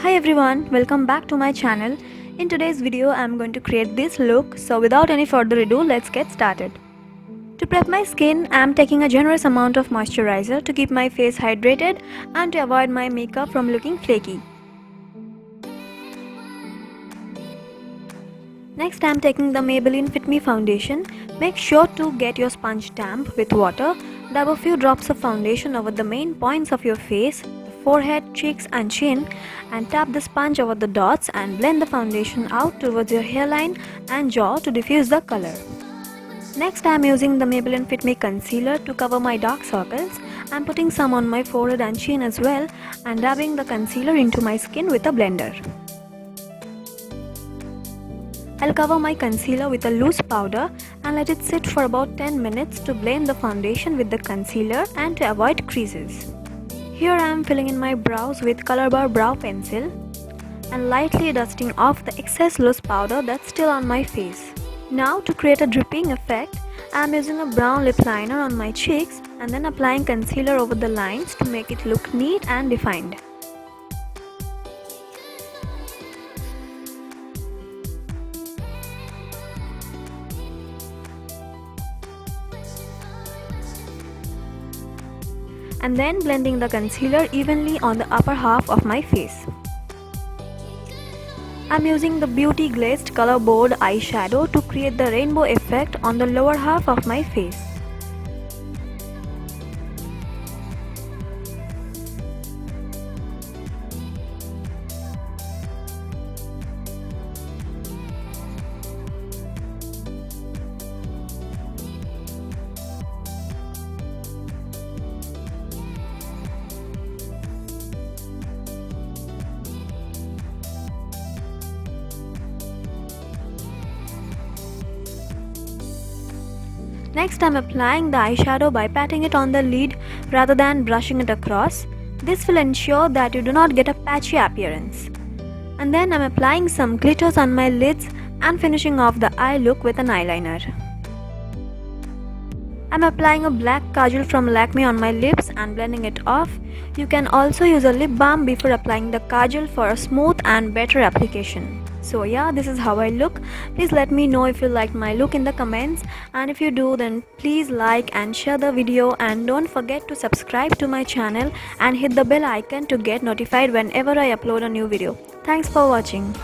Hi everyone, welcome back to my channel. In today's video, I am going to create this look. So without any further ado, let's get started. To prep my skin, I am taking a generous amount of moisturizer to keep my face hydrated and to avoid my makeup from looking flaky. Next, I am taking the Maybelline Fit Me foundation. Make sure to get your sponge damp with water. Dab a few drops of foundation over the main points of your face, forehead, cheeks and chin, and tap the sponge over the dots and blend the foundation out towards your hairline and jaw to diffuse the color. Next, I am using the Maybelline Fit Me concealer to cover my dark circles. I am putting some on my forehead and chin as well and dabbing the concealer into my skin with a blender. I'll cover my concealer with a loose powder and let it sit for about 10 minutes to blend the foundation with the concealer and to avoid creases. Here I am filling in my brows with Color Bar brow pencil and lightly dusting off the excess loose powder that's still on my face. Now to create a dripping effect, I am using a brown lip liner on my cheeks and then applying concealer over the lines to make it look neat and defined. And then blending the concealer evenly on the upper half of my face. I'm using the Beauty Glazed Color Bold eyeshadow to create the rainbow effect on the lower half of my face. Next, I'm applying the eyeshadow by patting it on the lid rather than brushing it across. This will ensure that you do not get a patchy appearance. And then I'm applying some glitters on my lids and finishing off the eye look with an eyeliner. I'm applying a black kajal from Lakme on my lips and blending it off. You can also use a lip balm before applying the kajal for a smooth and better application. So yeah, this is how I look. Please let me know if you liked my look in the comments, and if you do, then please like and share the video, and don't forget to subscribe to my channel and hit the bell icon to get notified whenever I upload a new video. Thanks for watching.